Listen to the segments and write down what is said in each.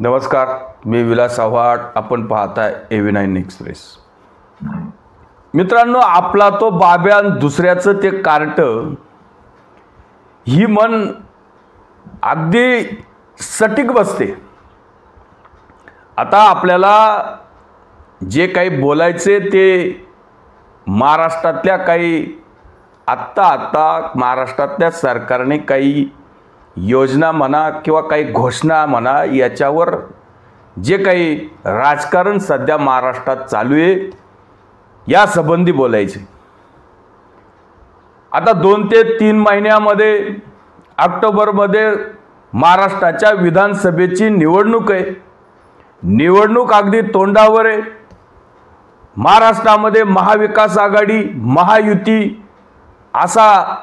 नमस्कार, मी विलास आव्हाड. आपण पाहताय AV9 एक्सप्रेस. मित्रांनो, आपला तो बाब्या दुसऱ्याचं ते कार्ट ही मन अगदी सटीक बसते. आता आपल्याला जे काही बोलायचे ते महाराष्ट्रातल्या काही आत्ता महाराष्ट्रातल्या सरकारने काही योजना म्हणा किंवा काही घोषणा म्हणा, याच्यावर जे काही राजकारण सध्या महाराष्ट्रात चालू आहे या संबंधी बोलायचे. आता 2 ते 3 महिन्यामध्ये ऑक्टोबरमध्ये महाराष्ट्राच्या विधानसभेची निवडणूक आहे. निवडणूक अगदी तोंडावर आहे. महाराष्ट्रामध्ये महाविकास आघाडी, महायुती असा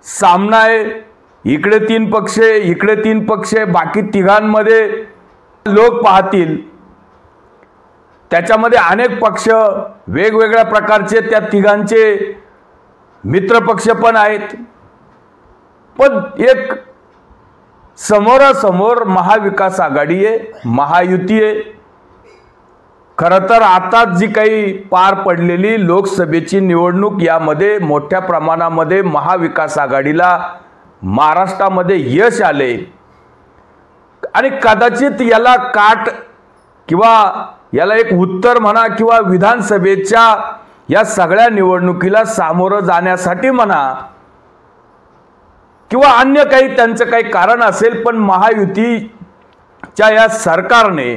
सामना आहे. इकडे 3 पक्ष, इकडे 3 पक्ष, बाकी तिघांमध्ये लोक पाहतील. त्याच्यामध्ये अनेक पक्ष, वेगवेगळ्या प्रकारचे त्या तिघांचे मित्रपक्ष पण आहेत. पण एक समोरासमोर महाविकास आघाडी आहे, महायुती आहे. खरं तर आता जी काही पार पडलेली लोकसभेची निवडणूक, यामध्ये मोठ्या प्रमाणामध्ये महाविकास आघाडीला महाराष्ट्रामध्ये यश आले आणि कदाचित याला काट किंवा याला एक उत्तर म्हणा किंवा विधानसभेच्या या सगळ्या निवडणुकीला सामोरं जाण्यासाठी म्हणा किंवा अन्य काही त्यांचं काही कारण असेल, पण महायुतीच्या या सरकारने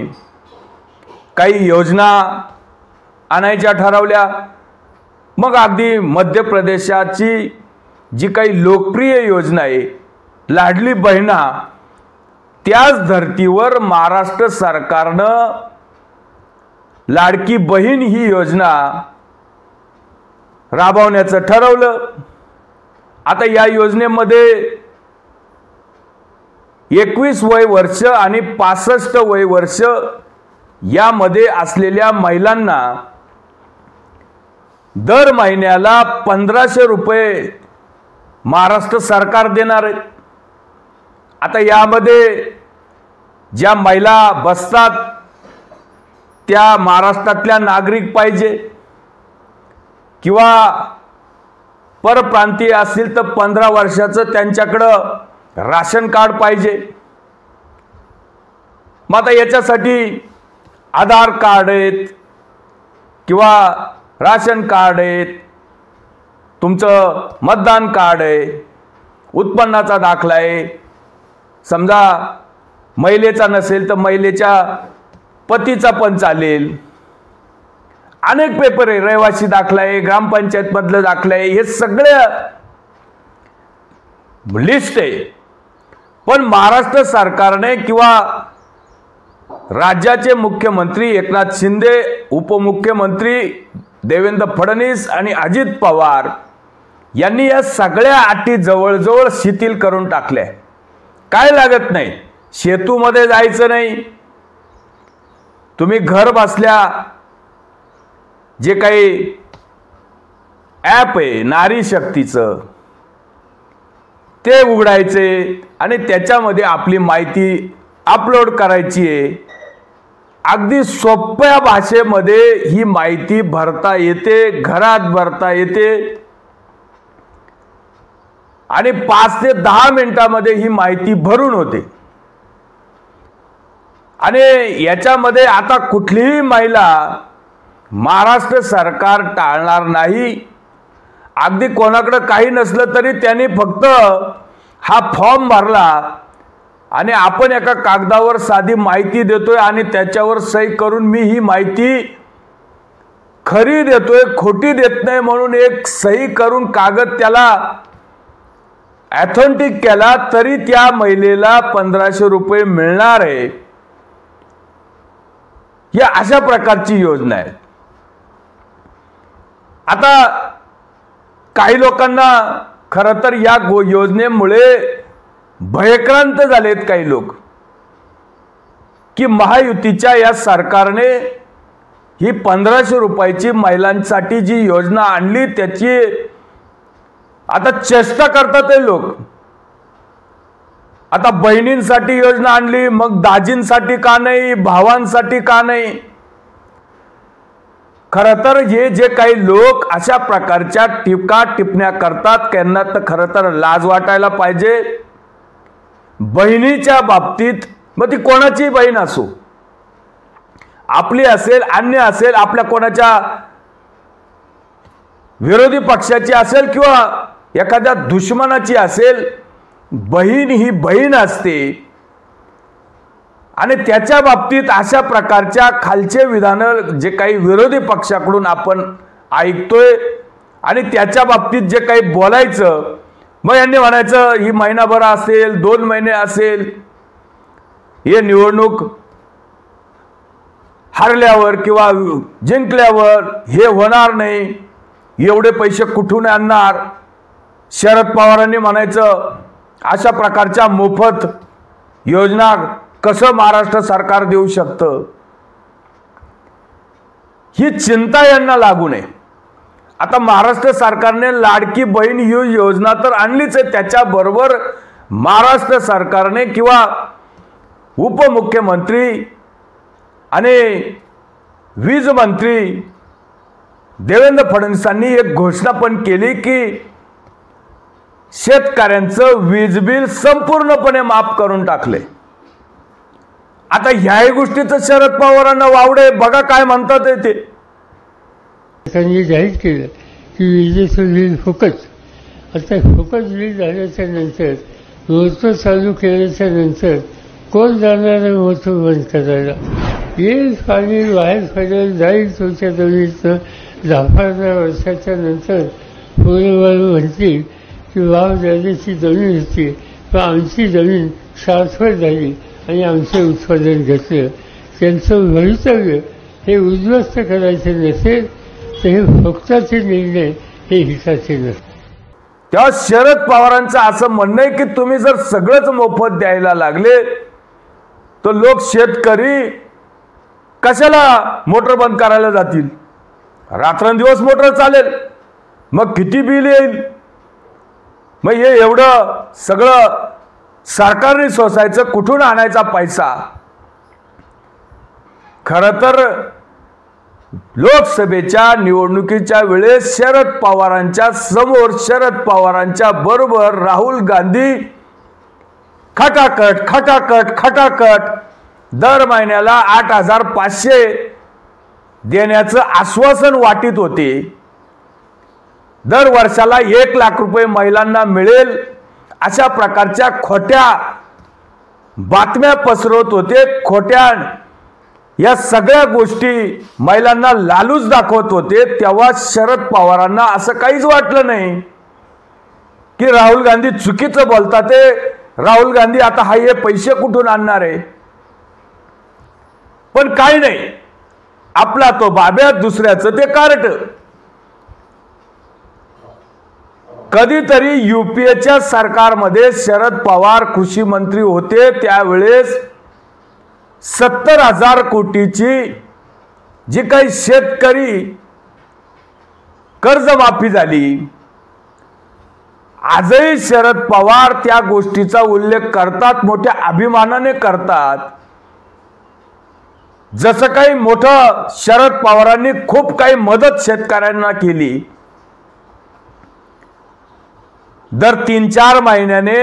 काही योजना आणायच्या ठरवल्या. मग अगदी मध्य प्रदेशाची जी काही लोकप्रिय योजना आहे लाडली बहिणा, त्याच धर्तीवर महाराष्ट्र सरकारनं लाडकी बहीण ही योजना राबवण्याचं ठरवलं. आता या योजनेमध्ये 21 वय वर्ष आणि 65 वय वर्ष यामध्ये असलेल्या महिलांना दर महिन्याला 1500 रुपये महाराष्ट्र सरकार देणार आहे. आता यामध्ये ज्या महिला बसतात त्या महाराष्ट्रातल्या नागरिक पाहिजे किंवा परप्रांतीय असतील तर 15 वर्षाचं त्यांच्याकडं राशन कार्ड पाहिजे. मग आता याच्यासाठी आधार कार्ड आहेत किंवा राशन कार्ड आहेत, तुमचं मतदान कार्ड आहे, उत्पन्नाचा दाखला आहे. समजा महिलेचा नसेल तर महिलेच्या पतीचा पण चालेल. अनेक पेपर आहे, रहिवासी दाखला आहे, ग्रामपंचायत मधलं दाखला आहे, हे सगळे लिस्ट आहे. पण महाराष्ट्र सरकारने किंवा राज्याचे मुख्यमंत्री एकनाथ शिंदे, उपमुख्यमंत्री देवेंद्र फडणवीस आणि अजित पवार यांनी या सगळ्या अटी जवळजवळ शिथिल करून टाकल्या. काय लागत नाही, सेतूमध्ये जायचं नाही. तुम्ही घर बसल्या जे काही ॲप आहे नारी शक्तीचं, ते उघडायचे आणि त्याच्यामध्ये आपली माहिती अपलोड करायची आहे. अगदी सोप्या भाषेमध्ये ही माहिती भरता येते, घरात भरता येते आणि 5 ते 10 मिनिटांमध्ये ही माहिती भरून होते. आणि याच्यामध्ये आता कुठलीही महिला महाराष्ट्र सरकार टाळणार नाही. अगदी कोणाकडे काही नसलं तरी त्यांनी फक्त हा फॉर्म भरला आणि आपण एका कागदावर साधी माहिती देतोय आणि त्याच्यावर सही करून मी ही माहिती खरी देतोय, खोटी देत नाही म्हणून एक सही करून कागद त्याला ऑथेंटिक केला तरी त्या महिलेला 1500 रुपये मिळणार आहे. या अशा प्रकारची योजना आहे. आता काही लोकांना खरं तर या योजनेमुळे भयक्रांत झालेत काही लोक की महायुतीच्या या सरकारने ही 1500 रुपयाची महिलांसाठी जी योजना आणली त्याची आता चेष्टा करतात हे लोक. आता बहिणींसाठी योजना आणली, मग दाजींसाठी का नाही, भावांसाठी का नाही? खरं तर हे जे काही लोक अशा प्रकारच्या टीका टिप्पण्या करतात त्यांना तर खरं तर लाज वाटायला पाहिजे. बहिणीच्या बाबतीत मग ती कोणाची बहीण असो, आपली असेल, अन्य असेल, आपल्या कोणाच्या विरोधी पक्षाची असेल किंवा एखाद्या दुश्मनाची असेल, बहीण ही बहीण असते. आणि त्याच्या बाबतीत अशा प्रकारच्या खालचे विधान जे काही विरोधी पक्षाकडून आपण ऐकतोय आणि त्याच्या बाबतीत जे काही बोलायचं, मग यांनी म्हणायचं ही महिनाभर असेल, 2 महिने असेल, हे निवडणूक हरल्यावर किंवा जिंकल्यावर हे होणार नाही, एवढे पैसे कुठून आणणार? शरद पवारांनी म्हणायचं अशा प्रकारच्या मोफत योजना कसं महाराष्ट्र सरकार देऊ शकतं? ही चिंता यांना लागू नये. आता महाराष्ट्र सरकारने लाडकी बहीण ही योजना तर आणलीच आहे, त्याच्याबरोबर महाराष्ट्र सरकारने किंवा उपमुख्यमंत्री आणि वीज मंत्री देवेंद्र फडणवीसांनी एक घोषणा पण केली की शेतकऱ्यांचं वीज बिल संपूर्णपणे माफ करून टाकले. आता ह्याही गोष्टीचं शरद पवारांना वावडे, बघा काय म्हणतात ते. त्यांनी जाहीर केलं की विजेचं बिल फुकट. आता फुकट बिल झाल्याच्या नंतर मोर्चा चालू केल्याच्या नंतर कोण जाणार आहे मोर्चा बंद करायला? येईल पाणी बाहेर पडेल, जाईल तुमच्या जमिनीतनं. 10-15 वर्षाच्या नंतर पूर्णबाजू म्हणतील की वाव जाण्याची जमीन होती, पण आमची जमीन शाश्वत झाली आणि आमचे उत्पादन घेतलं. त्यांचं भवितव्य हे उद्ध्वस्त करायचे नसेल तर हे फक्ताचे निर्णय हे हिताचे नसते. तेव्हा शरद पवारांचं असं म्हणणं आहे की तुम्ही जर सगळंच मोफत द्यायला लागले तर लोक, शेतकरी कशाला मोटर बंद करायला जातील? रात्रंदिवस मोटर चालेल, मग किती बिल येईल? मग हे एवढं सगळं सरकारने सोसायचं, कुठून आणायचा पैसा? खरं तर लोकसभेच्या निवडणुकीच्या वेळेस शरद पवारांच्या समोर, शरद पवारांच्या बरोबर राहुल गांधी खटाखट खटाखट खटाखट दर महिन्याला 8,500 देण्याचं आश्वासन वाटीत होते. दर वर्षाला 1 लाख रुपये महिलांना मिळेल अशा प्रकारच्या खोट्या बातम्या पसरवत होते. खोट्या या सगळ्या गोष्टी महिलांना लालूच दाखवत होते. तेव्हा शरद पवारांना असं काहीच वाटलं नाही की राहुल गांधी चुकीचं बोलतात. राहुल गांधी आता हा हे पैसे कुठून आणणार आहे? पण काही नाही, आपला तो बाब्या, दुसऱ्याचं ते कार्ट. कधीतरी युपीएच्या सरकारमध्ये शरद पवार कृषी मंत्री होते, त्यावेळेस 70,000 कोटीची जी काही शेतकरी कर्जमाफी झाली. आजही शरद पवार त्या गोष्टीचा उल्लेख करतात, मोठ्या अभिमानाने करतात. जसं काही मोठं शरद पवारांनी खूप काही मदत शेतकऱ्यांना केली. दर 3-4 महिन्याने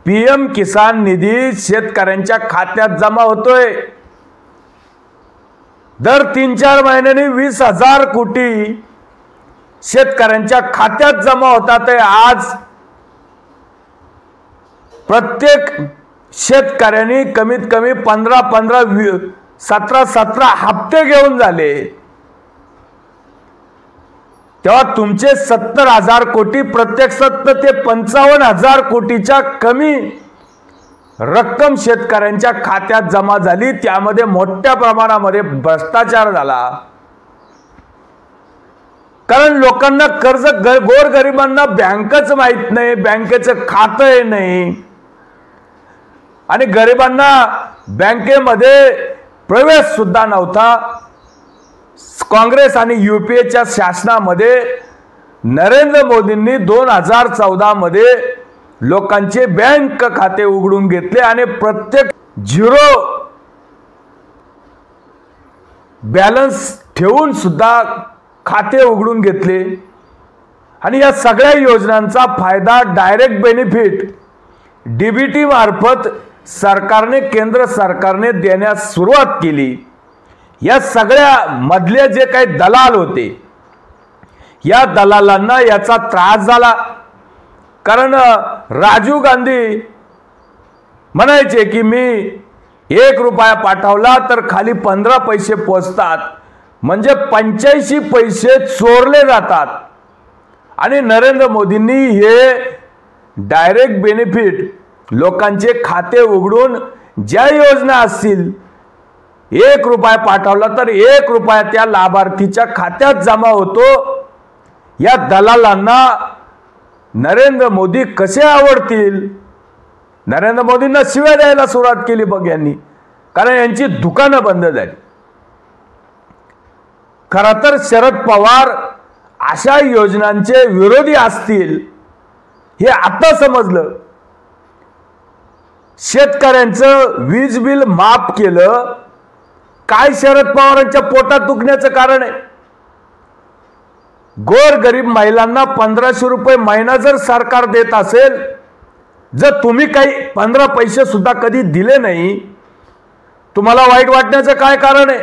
PM किसान निधी शेतकऱ्यांच्या खात्यात जमा होतोय. दर 3-4 महिन्याने 20,000 कोटी शेतकऱ्यांच्या खात्यात जमा होतात. आज प्रत्येक शेतकऱ्यांनी कमीत कमी 15-15, 17-17 हप्ते घेऊन झाले. तेव्हा तुमचे 70,000 कोटी प्रत्यक्षात ते 55,000 कोटीच्या कमी रक्कम शेतकऱ्यांच्या खात्यात जमा झाली. त्यामध्ये मोठ्या प्रमाणामध्ये भ्रष्टाचार झाला. कारण लोकांना कर्ज, गोरगरिबांना बँकच माहित नाही, बँकेचं खातं नाही आणि गरिबांना बँकेमध्ये प्रवेश सुद्धा नव्हता. काँग्रेस आणि युपीएच्या शासनामध्ये नरेंद्र मोदींनी 2014 मध्ये लोकांचे बँक खाते उघडून घेतले आणि प्रत्येक झिरो बॅलन्स ठेवून सुद्धा खाते उघडून घेतले आणि या सगळ्या योजनांचा फायदा डायरेक्ट बेनिफिट डीबीटी मार्फत सरकारने केंद्र सरकारने देण्यास सुरुवात केली। या सगळ्या मधले जे काही दलाल होते या दलालांना याचा त्रास झाला, कारण राजीव गांधी म्हणायचे की मी 1 रुपया पाठवला तर खाली 15 पैसे पोचतात, म्हणजे 85 पैसे चोरले जातात। आणि नरेंद्र मोदींनी हे डायरेक्ट बेनिफिट लोकांचे खाते उघडून ज्या योजना असतील 1 रुपया पाठवला तर 1 रुपया त्या लाभार्थीच्या खात्यात जमा होतो। या दलालांना नरेंद्र मोदी कसे आवडतील? नरेंद्र मोदींना शिव्या द्यायला सुरुवात केली बघ यांनी, कारण यांची दुकानं बंद झाली। खरं तर शरद पवार अशा योजनांचे विरोधी असतील हे आता समजलं। शेतकऱ्यांचं वीज बिल माफ केलं, काय शरद पवारांच्या पोटात दुखण्याचं कारण आहे? गोर गरीब महिलांना 1500 रुपये महिना जर सरकार देत असेल, जर तुम्ही काही 15 पैसे सुद्धा कधी दिले नाही, तुम्हाला वाईट वाटण्याचं काय कारण आहे?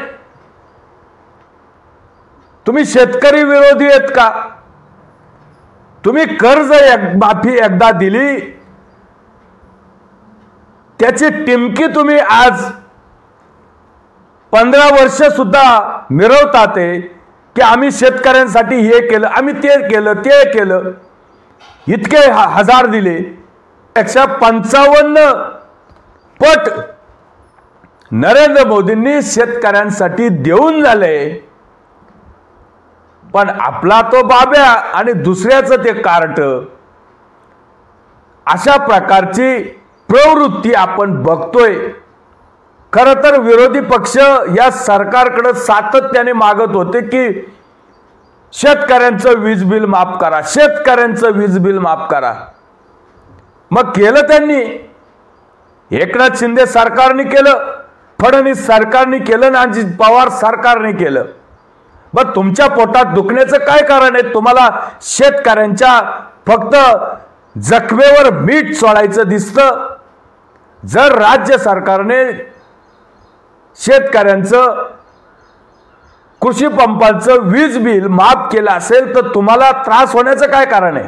तुम्ही शेतकरी विरोधी आहेत का? तुम्ही कर्ज माफी एकदा दिली, त्याची टिमकी तुम्ही आज 15 वर्ष सुद्धा मिरवतात की आम्ही शेतकऱ्यांसाठी हे केलं, आम्ही ते केलं, ते केलं, इतके हजार दिले। 155 पट नरेंद्र मोदींनी शेतकऱ्यांसाठी देऊन झाले, पण आपला तो बाब्या आणि दुसऱ्याचं ते कार्ट, अशा प्रकारची प्रवृत्ती आपण बघतोय। खरं तर विरोधी पक्ष या सरकारकडे सातत्याने मागत होते की शेतकऱ्यांचं वीज बिल माफ करा, शेतकऱ्यांचं वीज बिल माफ करा। मग केलं त्यांनी, एकनाथ शिंदे सरकारने केलं, फडणवीस सरकारने केलं, आणि पवार सरकारने केलं। मग तुमच्या पोटात दुखण्याचं काय कारण आहे? तुम्हाला शेतकऱ्यांच्या फक्त जखमेवर मीठ सोडायचं दिसतं। जर राज्य सरकारने शेतकऱ्यांचं कृषी पंपांचं वीज बिल माफ केलं असेल तर तुम्हाला त्रास होण्याचं काय कारण आहे?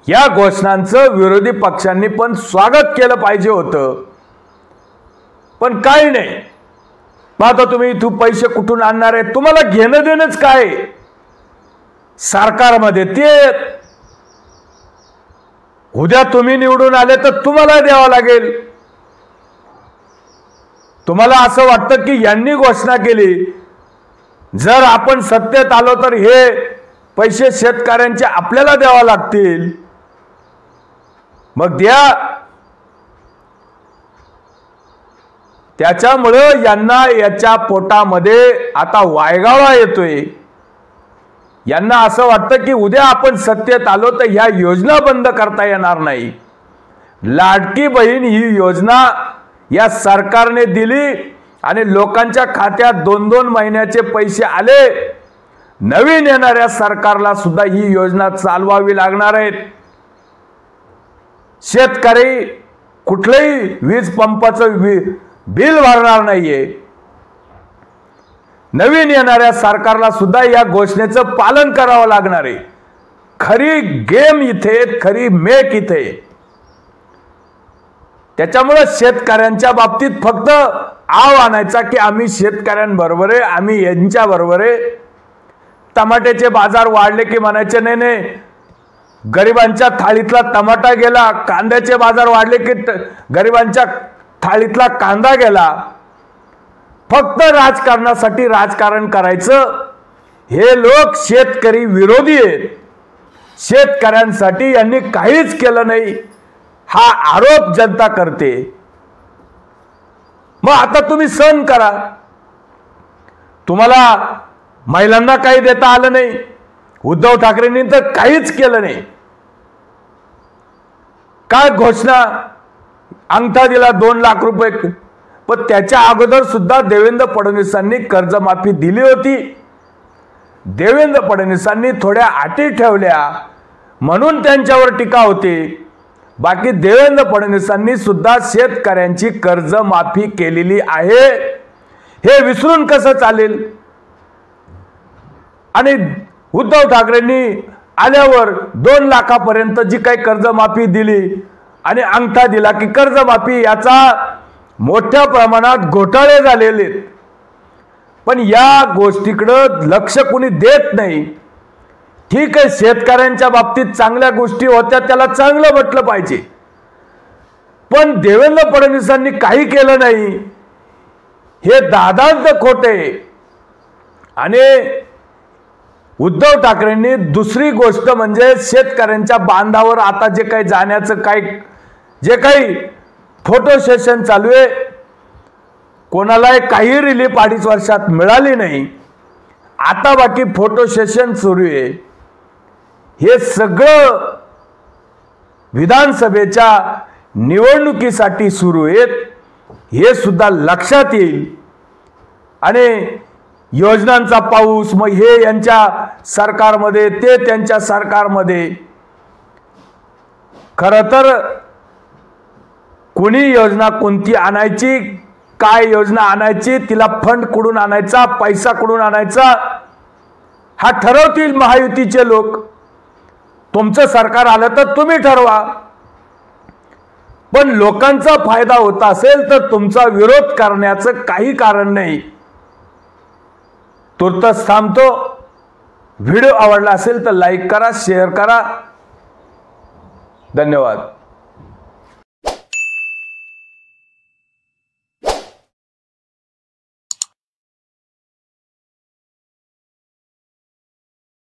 या घोषणांचं विरोधी पक्षांनी पण स्वागत केलं पाहिजे होतं, पण काही नाही। मग आता तुम्ही इथून पैसे कुठून आणणार आहे? तुम्हाला घेणं देणंच काय सरकारमध्ये? ते उद्या तुम्ही निवडून आले तर तुम्हाला द्यावं लागेल। तुम्हाला असं वाटतं की यांनी घोषणा केली, जर आपण सत्तेत आलो तर हे पैसे शेतकऱ्यांचे आपल्याला द्यावे लागतील, मग द्या। त्याच्यामुळे यांना याच्या पोटामध्ये आता वायगाळा येतोय। यांना असं वाटतं की उद्या आपण सत्तेत आलो तर ह्या योजना बंद करता येणार नाही। लाडकी बहीण ही योजना या सरकारने दिली आणि लोकांच्या खात्यात 2-2 महिन्याचे पैसे आले। नवीन येणाऱ्या सरकारला सुद्धा ही योजना चालवावी लागणार आहे। शेतकरी कुठलेही वीज पंपाचं बिल भरणार नाहीये। नवीन येणाऱ्या सरकारला सुद्धा या घोषणेचं पालन करावं लागणार आहे। खरी गेम इथे, खरी मेक इथे। त्याच्यामुळे शेतकऱ्यांच्या बाबतीत फक्त आव आणायचा की आम्ही शेतकऱ्यांबरोबर आहे, आम्ही यांच्या बरोबर आहे। टमाट्याचे बाजार वाढले की म्हणायचे नाही नाही, गरिबांच्या थाळीतला टमाटा गेला, कांद्याचे बाजार वाढले की गरिबांच्या थाळीतला कांदा गेला। फक्त राजकारणासाठी राजकारण करायचं। हे लोक शेतकरी विरोधी आहेत, शेतकऱ्यांसाठी यांनी काहीच केलं नाही हा आरोप जनता करते। मग आता तुम्ही सहन करा। तुम्हाला महिलांना काही देता आलं नाही, उद्धव ठाकरेंनी तर काहीच केलं नाही। काय घोषणा, अंगठा दिला 2 लाख रुपये, पण त्याच्या अगोदर सुद्धा देवेंद्र फडणवीसांनी कर्जमाफी दिली होती. देवेंद्र फडणवीसांनी थोड्या अटी ठेवल्या म्हणून त्यांच्यावर टीका होते. बाकी देवेंद्र फडणवीसांनी सुद्धा शेतकऱ्यांची कर्जमाफी केलेली आहे. हे विसरून कसं चालेल? आणि उद्धव ठाकरेंनी आल्यावर 2 लाखापर्यंत जी काही कर्जमाफी दिली आणि अंगठा दिला की कर्जमाफी, याचा मोठ्या प्रमाणात घोटाळे झालेले. पण या गोष्टीकडे लक्ष कुणी देत नाही. ठीक आहे, शेतकऱ्यांच्या बाबतीत चांगल्या गोष्टी होत्या, त्याला चांगलं म्हटलं पाहिजे, पण देवेंद्र फडणवीसांनी काही केलं नाही, हे दादांत खोटे. आणि उद्धव ठाकरेंनी दुसरी गोष्ट म्हणजे शेतकऱ्यांच्या बांधावर आता जे काही जाण्याचं जे काही फोटो सेशन चालू आहे, कोणालाही काही रिलीफ 2.5 वर्षात मिळाली नाही. आता बाकी फोटो सेशन सुरू आहे. हे सगळं विधानसभेच्या निवडणुकीसाठी सुरू आहेत, हे सुद्धा लक्षात येईल. आणि योजनांचा पाऊस, मग हे यांच्या सरकारमध्ये, ते त्यांच्या सरकारमध्ये. खरं तर कोणी योजना कोणती आणायची, काय योजना आणायची, तिला फंड कुठून आणायचा, पैसा कुठून आणायचा, हा ठरवतील महायुतीचे लोक. तुमचं सरकार आलं तर तुम्ही ठरवा, पण लोकांचा फायदा होत असेल तर तुमचा विरोध करण्याचं काही कारण नाही. तुर्तच थांबतो. व्हिडिओ आवडला असेल तर लाईक करा, शेअर करा. धन्यवाद.